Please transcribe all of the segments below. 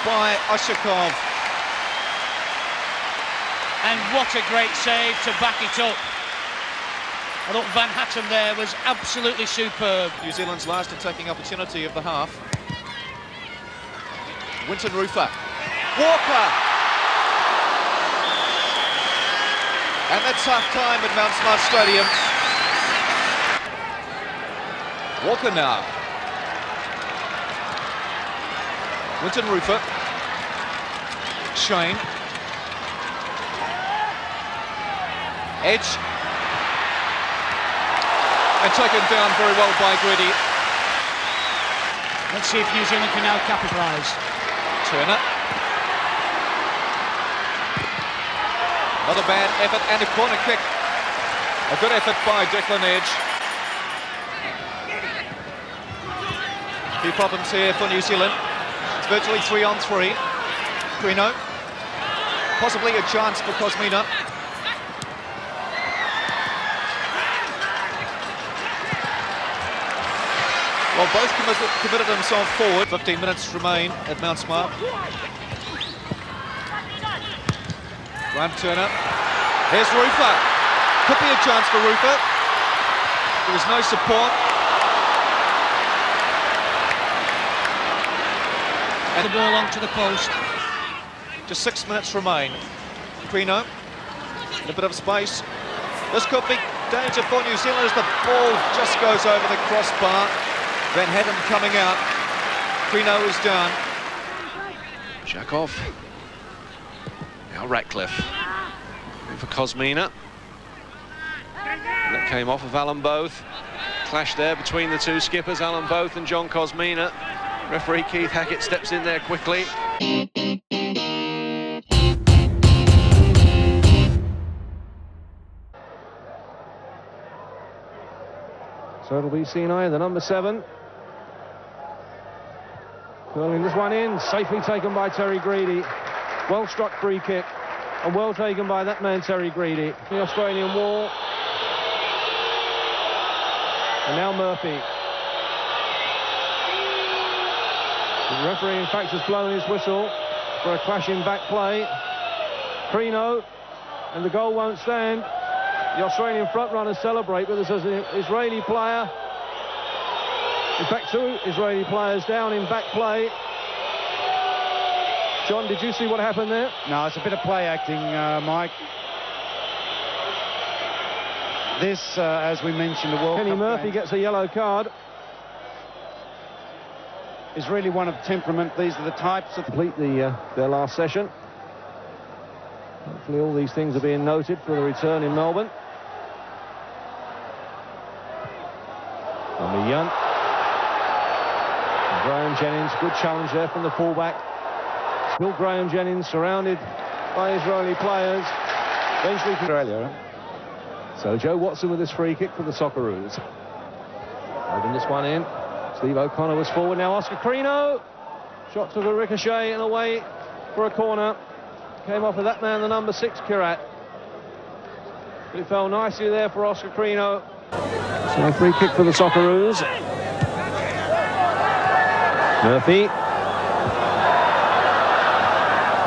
by Odžakov. And what a great save to back it up. I thought Van Hatten there was absolutely superb. New Zealand's last attacking opportunity of the half. Winton Rufer. Walker! And that's half-time at Mount Smart Stadium. Walker now. Winton Rufer. Shane. Edge. And taken down very well by Greedy. Let's see if New Zealand can now capitalise. Turner. Another bad effort and a corner kick. A good effort by Declan Edge. Few problems here for New Zealand. It's virtually 3-on-3. Crino. Possibly a chance for Kosmina. Well, both committed themselves forward. 15 minutes remain at Mount Smart. Graham Turner. Here's Rufer. Could be a chance for Rufer. There was no support. And the ball onto the post. Just 6 minutes remain. Crino. In a bit of space. This could be danger for New Zealand as the ball just goes over the crossbar. Van Hatten coming out. Crino is down. Odžakov. Now Ratcliffe. In for Kosmina. And that came off of Alan Both. Clash there between the two skippers, Alan Both and John Kosmina. Referee Keith Hackett steps in there quickly. So it'll be Sinai, the number 7. Curling this one in, safely taken by Terry Greedy. Well struck free kick, and well taken by that man Terry Greedy. The Australian wall. And now Murphy. The referee, in fact, has blown his whistle for a clashing back play. Crino, and the goal won't stand. The Australian front runners celebrate, but there's an Israeli player. In fact, 2 Israeli players down in back play. John, did you see what happened there? No, it's a bit of play acting, Mike. This, as we mentioned, the World Kenny Cup Murphy game gets a yellow card. is really one of temperament. These are the types of... Complete their last session. Hopefully all these things are being noted for the return in Melbourne. Number Dunn. Graham Jennings, good challenge there from the fullback. Still Graham Jennings surrounded by Israeli players. Eventually Australia. So Joe Watson with his free kick for the Socceroos. Moving this one in. Steve O'Connor was forward. Now Oscar Crino. Shot to the ricochet and away for a corner. Came off of that man, the number 6, Kirat. But it fell nicely there for Oscar Crino. So a free kick for the Socceroos. Murphy.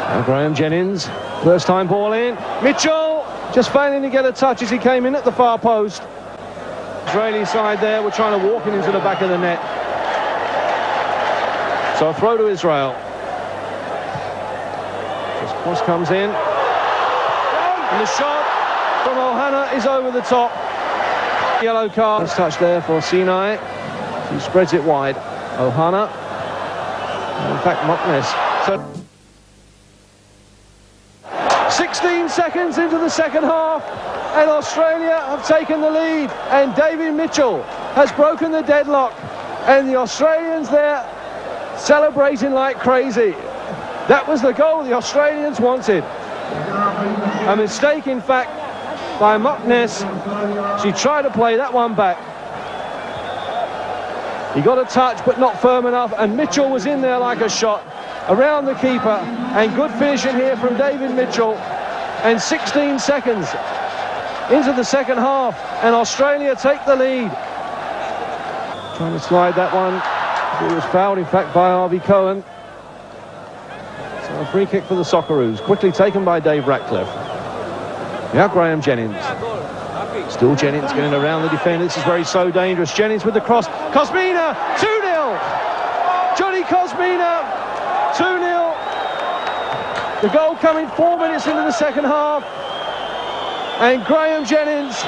Now Graham Jennings. First time ball in. Mitchell just failing to get a touch as he came in at the far post. Israeli side there were trying to walk him into the back of the net. So a throw to Israel. This cross comes in. And the shot from Ohana is over the top. Yellow card. First touch there for Sinai. He spreads it wide. Ohana. And in fact, Mockness. So 16 seconds into the second half, and Australia have taken the lead, and David Mitchell has broken the deadlock, and the Australians there celebrating like crazy. That was the goal the Australians wanted. A mistake, in fact, by Mockness. She tried to play that one back. He got a touch, but not firm enough, and Mitchell was in there like a shot around the keeper, and good finishing here from David Mitchell. And 16 seconds into the second half, and Australia take the lead. Trying to slide that one. It was fouled, in fact, by Harvey Cohen. free kick for the Socceroos, quickly taken by Dave Ratcliffe. Now Graham Jennings. Still Jennings getting around the defender. This is so dangerous. Jennings with the cross. Kosmina, 2-0. Johnny Kosmina, 2-0. The goal coming 4 minutes into the second half. And Graham Jennings,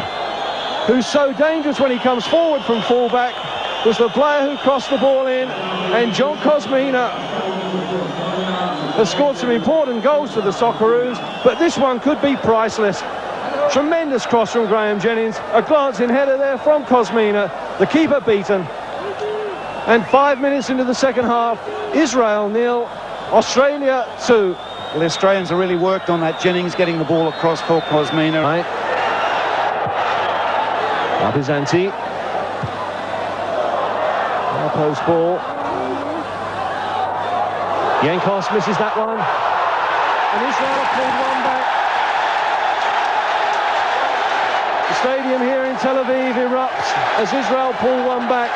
who's so dangerous when he comes forward from fullback, was the player who crossed the ball in. And John Kosmina has scored some important goals for the Socceroos, but this one could be priceless. Tremendous cross from Graham Jennings, a glancing header there from Kosmina, the keeper beaten. And 5 minutes into the second half, Israel 0, Australia 2. Well, the Australians have really worked on that. Jennings getting the ball across for Kosmina. Right. Up is Antti. Now post ball. Jankos misses that one. And Israel have pulled one back. The stadium here in Tel Aviv erupts as Israel pull one back.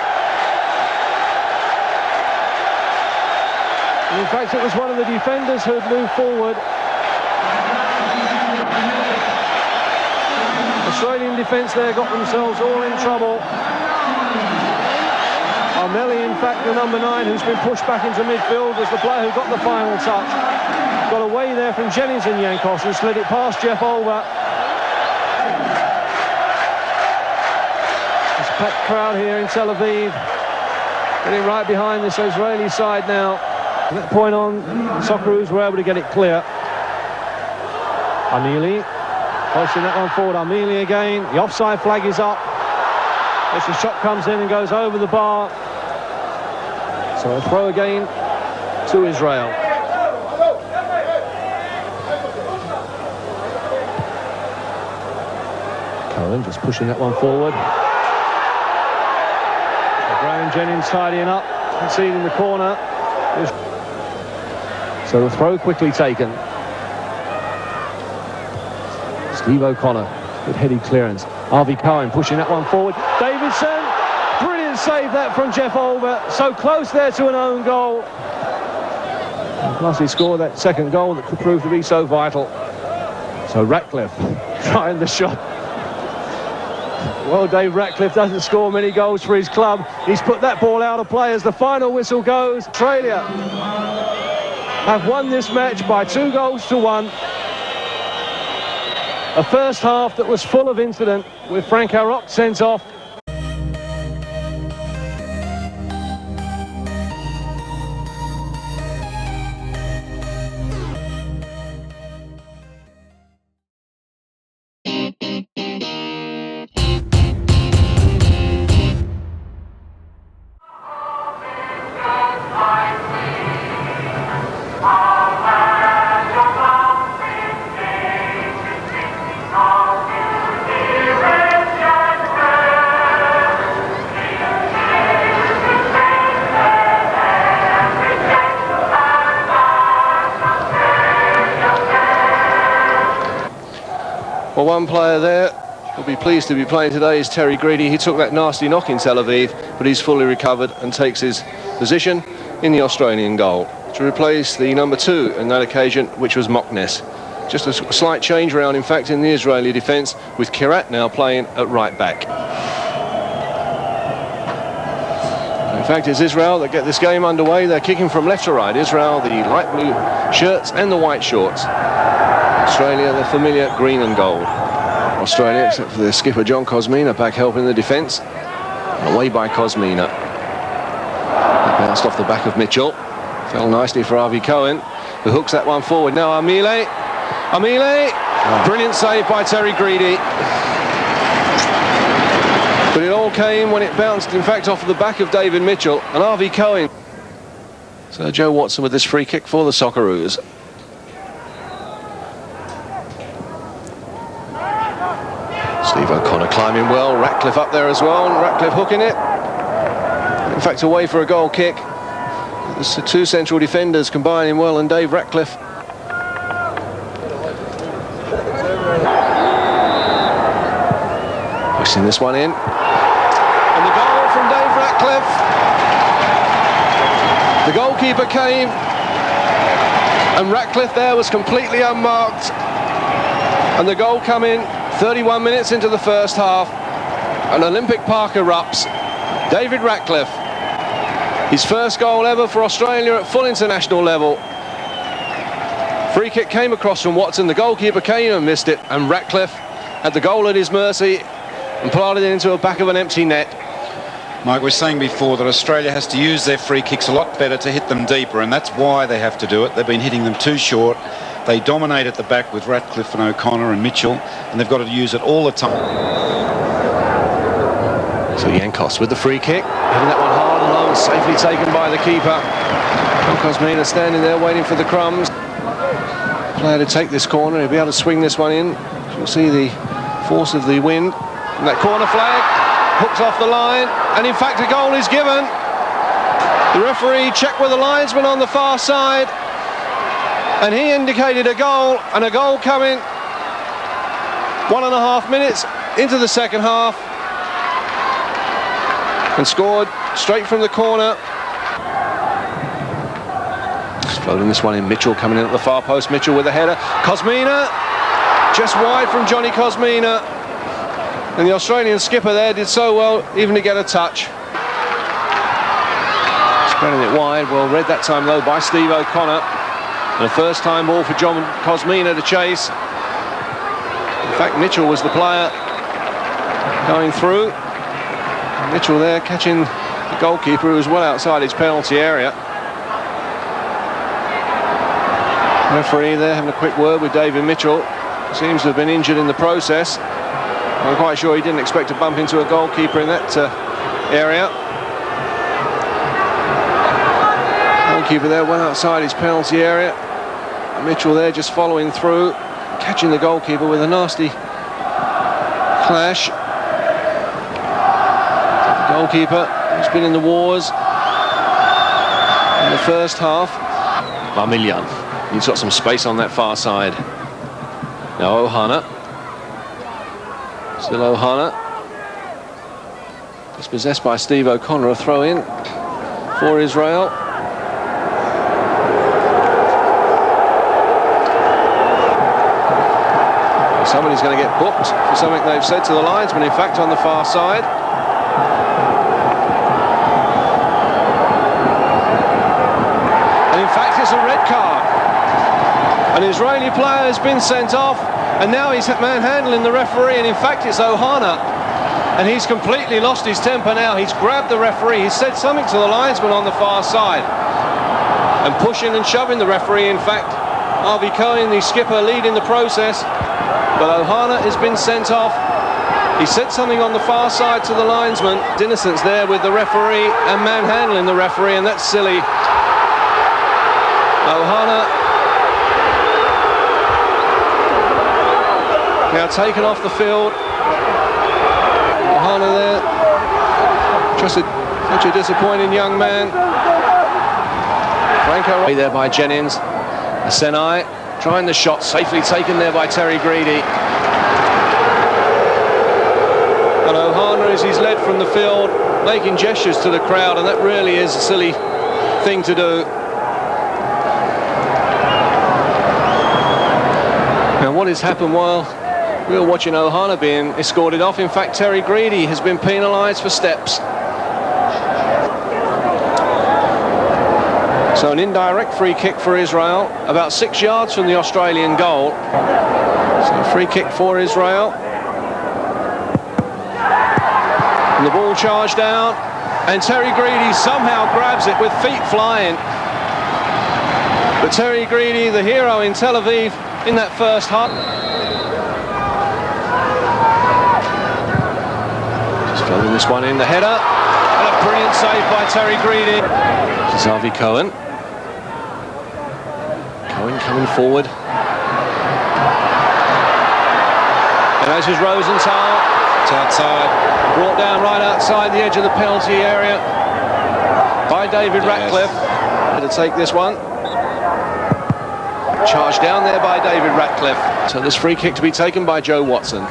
And in fact, it was one of the defenders who had moved forward. Australian defence there got themselves all in trouble. Armelli, in fact, the number 9, who's been pushed back into midfield, was the player who got the final touch. Got away there from Jennings and Jankos and slid it past Jeff Olver. This packed crowd here in Tel Aviv, getting right behind this Israeli side now. From that point on, the Socceroos were able to get it clear. Armili, posting that one forward. Armili again. The offside flag is up. As the shot comes in and goes over the bar. So a throw again to Israel. Cohen just pushing that one forward. Graham Jennings tidying up, conceding the corner. So the throw quickly taken. Steve O'Connor with heady clearance. Arvi Cohen pushing that one forward. Davidson, brilliant save that from Jeff Olver. So close there to an own goal. And plus he scored that second goal that could prove to be so vital. So Ratcliffe trying the shot. Well, Dave Ratcliffe doesn't score many goals for his club. He's put that ball out of play as the final whistle goes. Australia have won this match by 2-1. A first half that was full of incident, with Franco Rock sent off. Well, one player there who'll be pleased to be playing today is Terry Greedy. He took that nasty knock in Tel Aviv, but he's fully recovered and takes his position in the Australian goal to replace the number 2 on that occasion, which was Moknes. Just a slight change around, in fact, in the Israeli defence, with Kirat now playing at right back. In fact, it's Israel that get this game underway. They're kicking from left to right. Israel, the light blue shirts and the white shorts. Australia, the familiar green and gold. Australia, except for their skipper John Kosmina, back helping the defence. Away by Kosmina. That bounced off the back of Mitchell. Fell nicely for Arvi Cohen, who hooks that one forward. Now Armile. Brilliant save by Terry Greedy. But it all came when it bounced, in fact, off the back of David Mitchell and Arvi Cohen. So Joe Watson with this free kick for the Socceroos. Steve O'Connor climbing well, Ratcliffe up there as well, and Ratcliffe hooking it. In fact, away for a goal kick. There's 2 central defenders combining well, and Dave Ratcliffe. Pushing this one in. And the goal from Dave Ratcliffe. The goalkeeper came And Ratcliffe there was completely unmarked. And the goal come in 31 minutes into the first half. And Olympic Park erupts. David Ratcliffe, his first goal ever for Australia at full international level. Free kick came across from Watson. The goalkeeper came and missed it. And Ratcliffe had the goal at his mercy and planted it into the back of an empty net. Mike, we were saying before that Australia has to use their free kicks a lot better to hit them deeper, and that's why they have to do it. They've been hitting them too short. They dominate at the back with Ratcliffe and O'Connor and Mitchell, and they've got to use it all the time. So Yankos with the free kick, hitting that one hard and low, safely taken by the keeper. And Kosmina standing there waiting for the crumbs. Player to take this corner, he'll be able to swing this one in. You'll see the force of the wind. And that corner flag hooks off the line, and in fact a goal is given. The referee checked with the linesman on the far side, and he indicated a goal, and a goal coming 1.5 minutes into the second half, and scored straight from the corner. Just floating this one in, Mitchell coming in at the far post, Mitchell with a header. Kosmina, just wide from Johnny Kosmina. And the Australian skipper there did so well even to get a touch. Spreading it wide, well read that time though by Steve O'Connor. And a first time ball for John Kosmina to chase. In fact, Mitchell was the player going through. Mitchell there catching the goalkeeper, who was well outside his penalty area. Referee there having a quick word with David Mitchell. Seems to have been injured in the process. I'm quite sure he didn't expect to bump into a goalkeeper in that area. Goalkeeper there well outside his penalty area. Mitchell there just following through, catching the goalkeeper with a nasty clash. The goalkeeper who's been in the wars in the first half. Marmillion, he's got some space on that far side. Now Ohana. Still Ohana. Dispossessed by Steve O'Connor, a throw in for Israel. Somebody's going to get booked for something they've said to the linesman, in fact, on the far side. And in fact, it's a red card. An Israeli player has been sent off, and now he's manhandling the referee, and in fact it's Ohana, and he's completely lost his temper now. He's grabbed the referee, he's said something to the linesman on the far side, and pushing and shoving the referee. In fact, Harvey Cohen, the skipper, leading the process, but Ohana has been sent off. He said something on the far side to the linesman. Innocence there with the referee and manhandling the referee, and that's silly. Ohana now taken off the field. Ohana there, just such a disappointing young man. Franco there by Jennings. Senai trying the shot, safely taken there by Terry Greedy. And Ohana, as he's led from the field, making gestures to the crowd, and that really is a silly thing to do. Now what has happened while we were watching Ohana being escorted off? In fact, Terry Greedy has been penalised for steps. So an indirect free kick for Israel, about 6 yards from the Australian goal. So free kick for Israel. And the ball charged down, and Terry Greedy somehow grabs it with feet flying. But Terry Greedy, the hero in Tel Aviv in that first half. Just filling this one in, the header, and a brilliant save by Terry Greedy. This is Harvey Cohen. Cohen coming forward. And as is Rosenthal. It's outside. Brought down right outside the edge of the penalty area by David Ratcliffe. To take this one. Charged down there by David Ratcliffe. So this free kick to be taken by Joe Watson.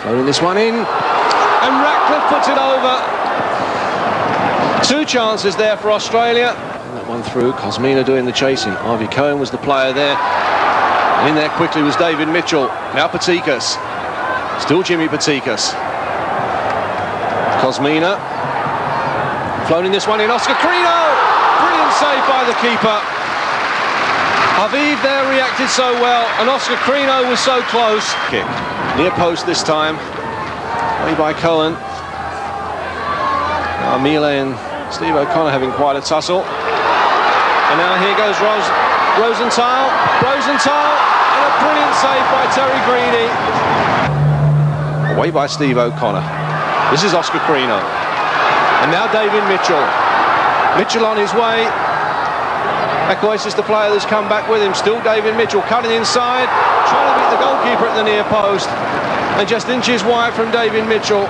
Throwing this one in. And Ratcliffe puts it over. Two chances there for Australia. And that one through, Kosmina doing the chasing. Harvey Cohen was the player there. In there quickly was David Mitchell. Now Patikas. Still Jimmy Patikas. Kosmina. Floating this one in, Oscar Crino! Brilliant save by the keeper. Aviv there reacted so well, and Oscar Crino was so close. Kick. Near post this time. Way by Cohen. Now Mile and Steve O'Connor having quite a tussle. And now here goes Rosenthal, and a brilliant save by Terry Greeny. Away by Steve O'Connor. This is Oscar Crino. And now David Mitchell. Mitchell on his way. Equace is the player that's come back with him. Still David Mitchell cutting inside, trying to beat the goalkeeper at the near post. And just inches wide from David Mitchell.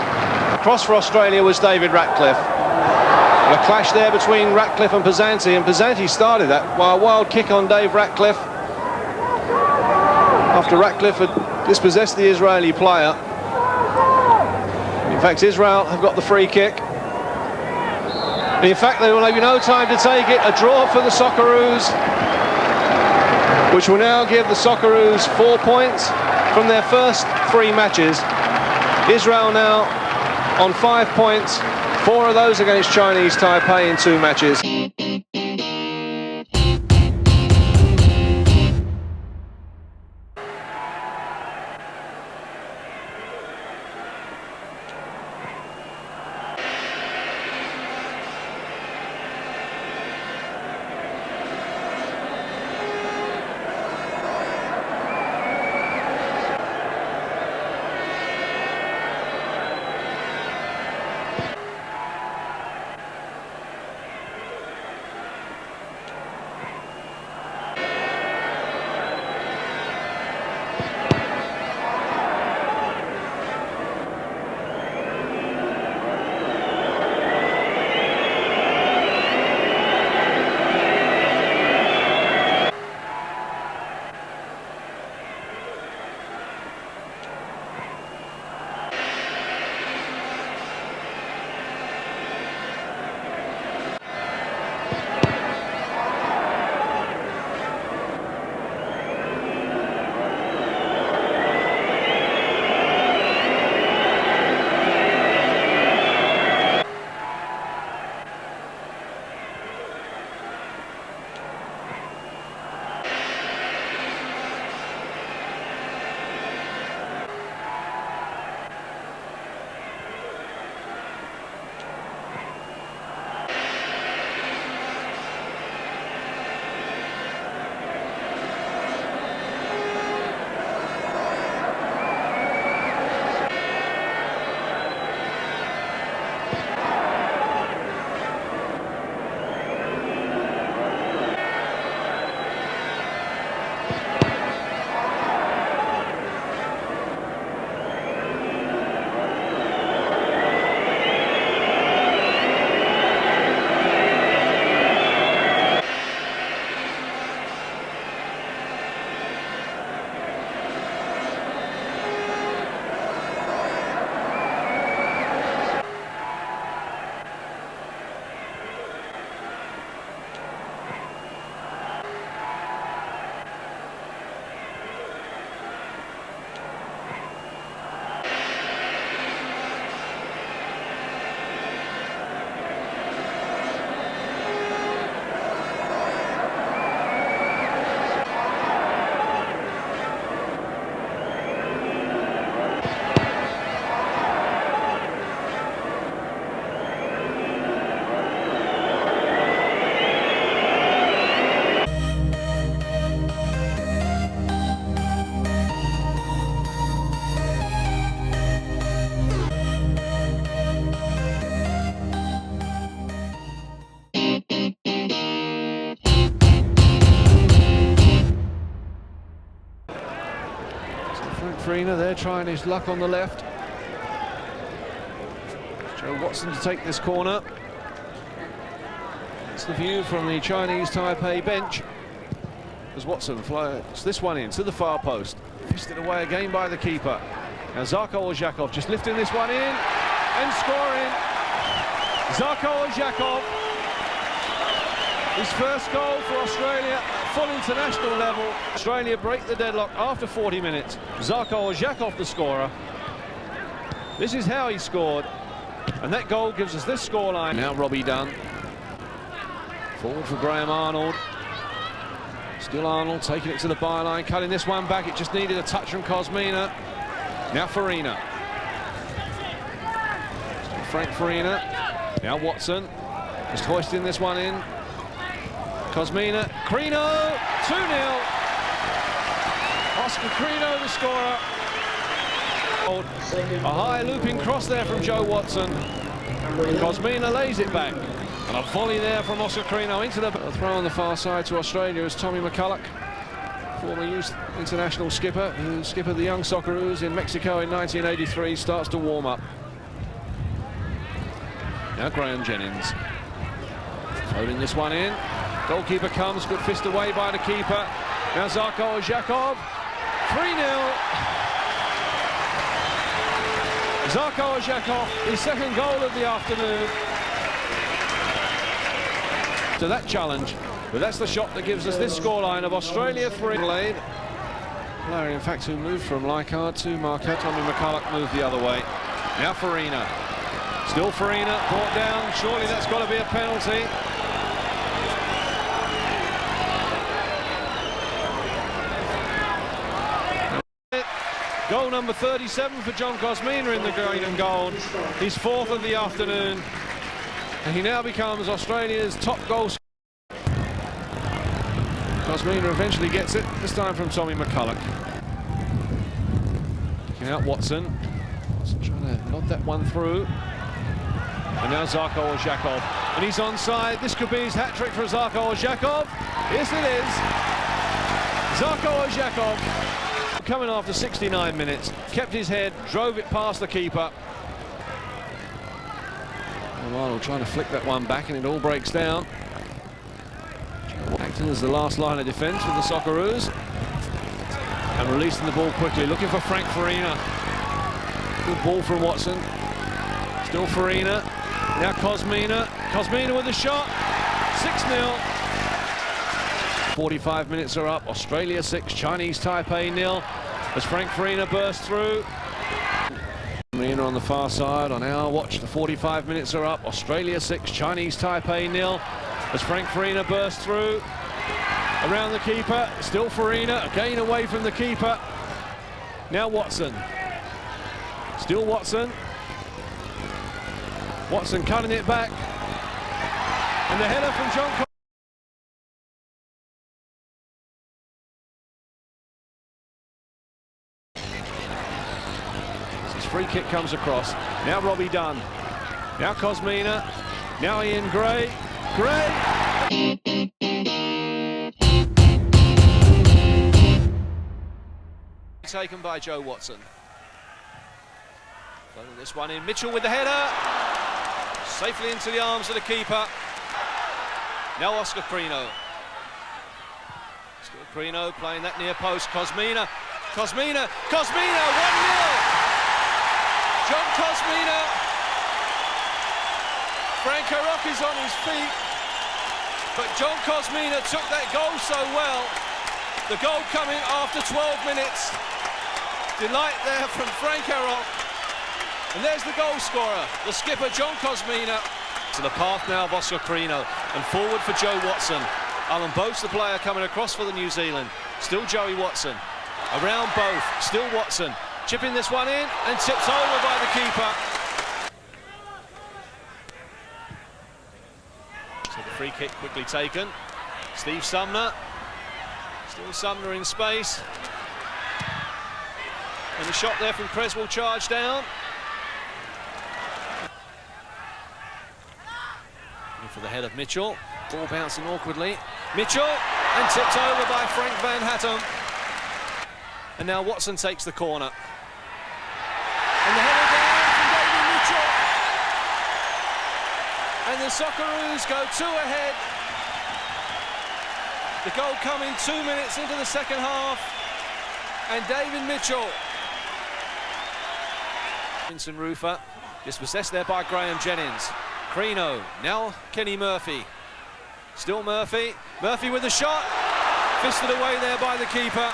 Across for Australia was David Ratcliffe. And a clash there between Ratcliffe and Pesanti started that wild kick on Dave Ratcliffe after Ratcliffe had dispossessed the Israeli player. In fact, Israel have got the free kick. In fact, there will be no time to take it. A draw for the Socceroos, which will now give the Socceroos 4 points from their first 3 matches. Israel now on 5 points, 4 of those against Chinese Taipei in 2 matches. Crino there trying his luck on the left. Joe Watson to take this corner. That's the view from the Chinese Taipei bench as Watson floats this one in to the far post. Fisted away again by the keeper. Now Odžakov just lifting this one in and scoring. Odžakov, his first goal for Australia at full international level. Australia break the deadlock after 40 minutes. Odžakov, the scorer. This is how he scored, and that goal gives us this scoreline. Now Robbie Dunn. Forward for Graham Arnold. Still Arnold taking it to the byline, cutting this one back. It just needed a touch from Kosmina. Now Farina. Still Frank Farina. Now Watson. Just hoisting this one in. Kosmina. Crino. 2-0. Oscar Crino, the scorer. A high looping cross there from Joe Watson. Kosmina lays it back. And a volley there from Oscar Crino into the throw on the far side to Australia as Tommy McCulloch, former youth international skipper, who skippered the young Socceroos in Mexico in 1983, starts to warm up. Now Graham Jennings. Floating this one in. Goalkeeper comes, good fist away by the keeper. Now Odžakov. 3-0. Odžakov, his second goal of the afternoon. To that challenge, but that's the shot that gives us this scoreline of Australia 3. Player, in fact, who moved from Leichhardt to Marquette. Tommy McCulloch moved the other way. Now Farina. Still Farina, brought down. Surely that's got to be a penalty. Goal number 37 for John Kosmina in the green and gold. His fourth of the afternoon. And he now becomes Australia's top goal scorer. Kosmina eventually gets it, this time from Tommy McCulloch. Picking out Watson. Trying to nod that one through. And now Odžakov. And he's onside. This could be his hat-trick for Odžakov. Yes, it is. Odžakov, coming after 69 minutes, kept his head, drove it past the keeper. Arnold trying to flick that one back, and it all breaks down. Acting as the last line of defence for the Socceroos, and releasing the ball quickly, looking for Frank Farina. Good ball from Watson. Still Farina. Now Kosmina. Kosmina with the shot. 6-0. 45 minutes are up. Australia 6, Chinese Taipei 0. As Frank Farina bursts through. Farina on the far side on our watch. The 45 minutes are up. Australia 6, Chinese Taipei 0. As Frank Farina bursts through. Around the keeper. Still Farina. Again away from the keeper. Now Watson. Still Watson. Watson cutting it back. And the header from John. His free kick comes across. Now Robbie Dunn. Now Kosmina. Now Ian Gray. Gray. Taken by Joe Watson. Loading this one in. Mitchell with the header. Safely into the arms of the keeper. Now Oscar Crino. Still Crino playing that near post. Kosmina. Kosmina. Kosmina. 1-0. John Kosmina. Frank Rock is on his feet. But John Kosmina took that goal so well. The goal coming after 12 minutes. Delight there from Frank Rock. And there's the goal scorer, the skipper John Kosmina. To the path now of Oscar Crino, and forward for Joe Watson. Alan Boats, the player coming across for the New Zealand. Still Joey Watson. Around both, still Watson. Chipping this one in, and tipped over by the keeper. So the free kick quickly taken. Steve Sumner. Still Sumner in space. And the shot there from Creswell charged down. For the head of Mitchell, ball bouncing awkwardly. Mitchell, and tipped over by Frank Van Hattem. And now Watson takes the corner. And the header down from David Mitchell. And the Socceroos go 2 ahead. The goal coming 2 minutes into the second half. And David Mitchell. Vincent Rufer, dispossessed there by Graham Jennings. Crino, now Kenny Murphy. Still Murphy. Murphy with the shot. Fisted away there by the keeper.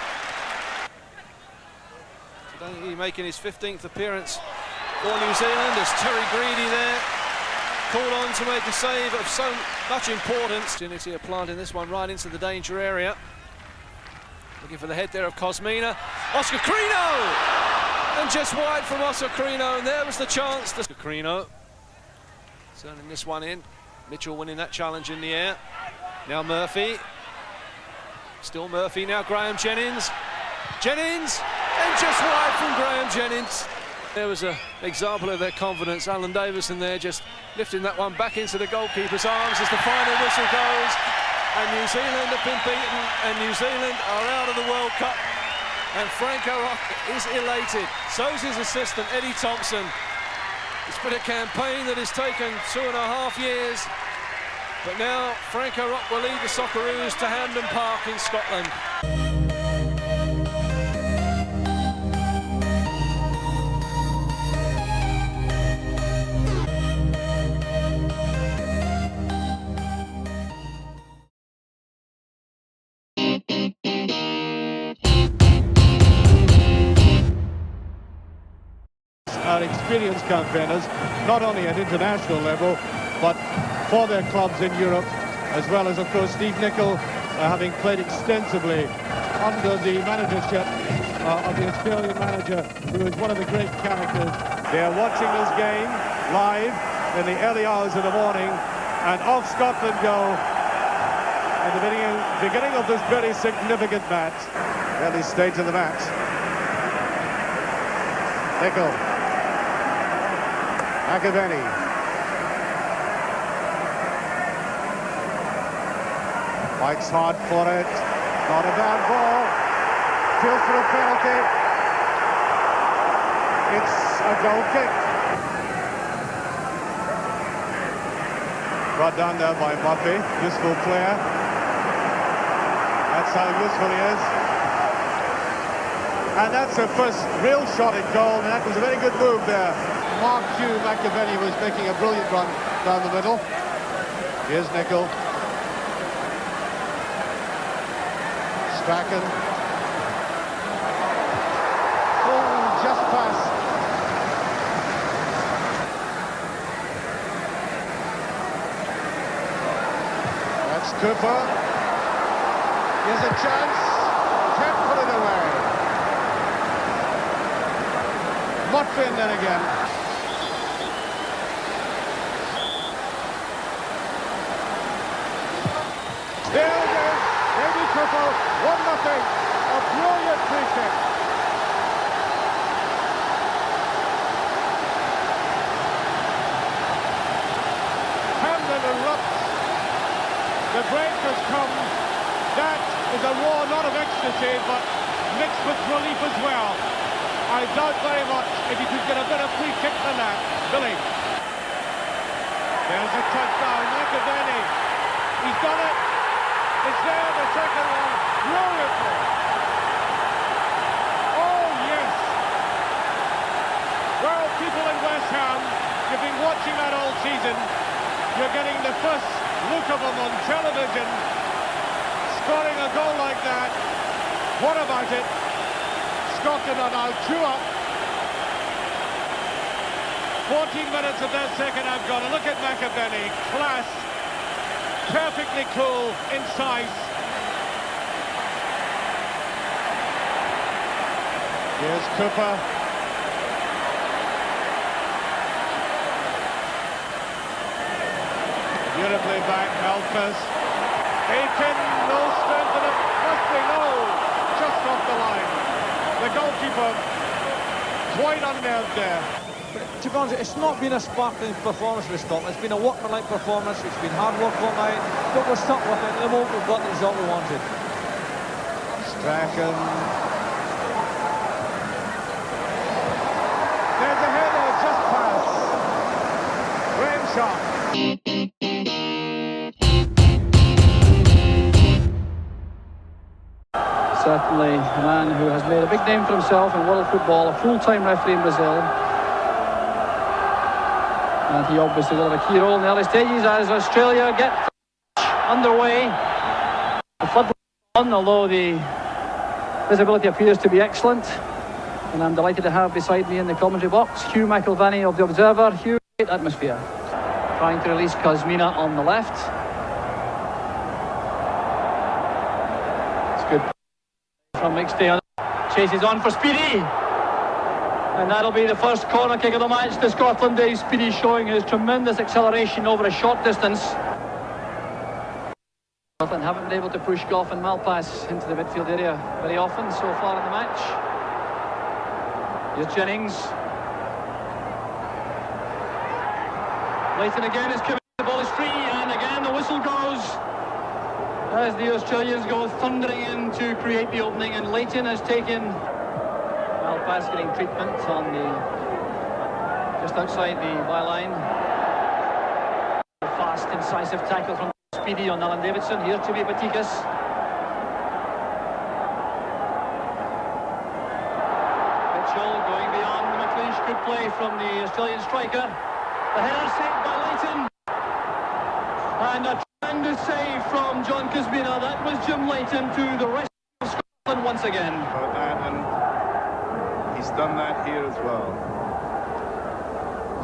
Today making his 15th appearance for New Zealand as Terry Greedy there called on to make a save of so much importance. Opportunity of planting this one right into the danger area. Looking for the head there of Kosmina. Oscar Crino! And just wide from Oscar Crino, and there was the chance. Oscar Crino turning this one in. Mitchell winning that challenge in the air. Now Murphy. Still Murphy, now Graham Jennings. Jennings! And just wide from Graham Jennings. There was an example of their confidence. Alan Davison there just lifting that one back into the goalkeeper's arms as the final whistle goes. And New Zealand have been beaten, and New Zealand are out of the World Cup. And Franco Rock is elated. So's his assistant, Eddie Thompson. It's been a campaign that has taken 2.5 years. But now Franco Rock will lead the Socceroos to Hampden Park in Scotland. Are experienced campaigners, not only at international level, but for their clubs in Europe, as well as, of course, Steve Nicol, having played extensively under the managership of the Australian manager, who is one of the great characters. They are watching this game live in the early hours of the morning, and off Scotland go in the beginning of this very significant match, early stage of the match. Nicol. McAvenny. Fights hard for it. Not a bad ball. Feels for a penalty. It's a goal kick. Brought down there by Murphy. Useful player. That's how useful he is. And that's the first real shot at goal, and that was a very good move there. Mark Hugh McAvenny was making a brilliant run down the middle. Here's Nicol. Strachan. Oh, just past. That's Cooper. Here's a chance. Can't put it away. Murphy in there again. There it is, Eddie Cooper, 1-0, a brilliant free kick. Hampden erupts, the break has come. That is a roar not of ecstasy, but mixed with relief as well. I doubt very much if he could get a better free kick than that. Billy. There's a touchdown, McAvenny. He's done it. It's there, the second one, brilliantly. Oh, yes. Well, people in West Ham, you've been watching that all season. You're getting the first look of him on television. Scoring a goal like that. What about it? Scotland are now 2 up. 14 minutes of that second half gone. And look at McAvenny, class. Perfectly cool, incisive. Here's Cooper. Beautifully back, Elfers. Aiken, no strength in it. Must be no. Just off the line. The goalkeeper quite unnerved there. To be honest, it's not been a sparkling performance for Scotland. It's been a workmanlike performance. It's been hard work all night, but we're stuck with it. At the moment, we've got the result we wanted. Strachan. There's a header, just past. Graham shot. Certainly a man who has made a big name for himself in world football, a full-time referee in Brazil. And he obviously will have a key role in the early stages as Australia get underway. The flood on, although the visibility appears to be excellent. And I'm delighted to have beside me in the commentary box Hugh McIlvanney of The Observer. Hugh, great atmosphere. Trying to release Kosmina on the left. It's good from McStay. Chases on for Speedy. And that'll be the first corner kick of the match to Scotland Day. Speedy showing his tremendous acceleration over a short distance. Scotland haven't been able to push Gough and Malpass into the midfield area very often so far in the match. Here's Jennings. Leighton again is coming. The ball is free, and again the whistle goes as the Australians go thundering in to create the opening, and Leighton has taken Malpass getting treatment on the just outside the byline. Fast, incisive tackle from Speedy on Alan Davidson. Here to be Batikas. Mitchell going beyond the McLeish. Good play from the Australian striker. The header saved by Leighton. And a tremendous save from John Kosmina. That was Jim Leighton to the rest of Scotland once again. And he's done that here as well.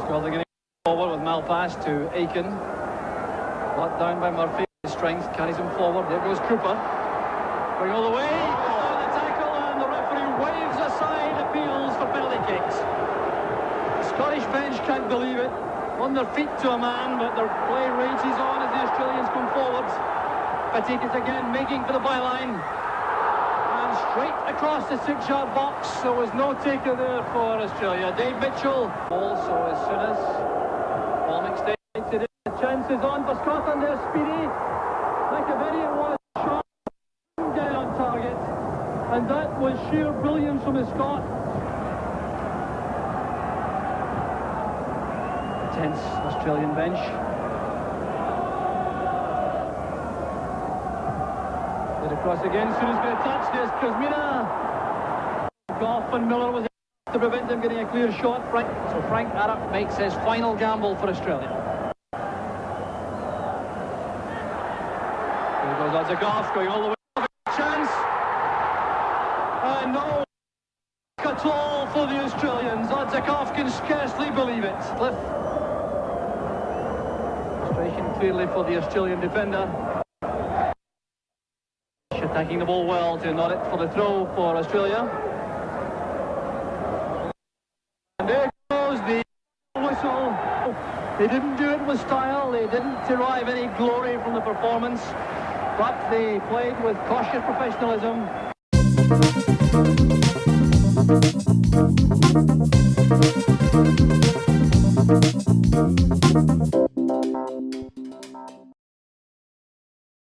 Scotland getting forward with Malpass to Aiken. Brought down by Murphy. His strength carries him forward. There goes Cooper. Going all the way. Down the tackle, and the referee waves aside appeals for penalty kicks. The Scottish bench can't believe it. On their feet to a man, but their play rages on as the Australians come forward. Batikas again making for the byline. And straight across the 6-yard box. There was no taker there for Australia. Dave Mitchell. Also as soon as Paul McStay takes it in. The chance is on for Scotland. There's Speedy. Like a very was shot. Get it on target. And that was sheer brilliance from the Scot. Tense Australian bench. Get across again. Soon as going to touch this, Kosmina. Gough and Miller was able to prevent them getting a clear shot. So Frank Arup makes his final gamble for Australia. There goes Odžakov going all the way. Chance. No at all for the Australians. Odžakov can scarcely believe it. Cliff. Clearly for the Australian defender. Attacking the ball well to nod it for the throw for Australia. And there goes the whistle. They didn't do it with style. They didn't derive any glory from the performance. But they played with cautious professionalism.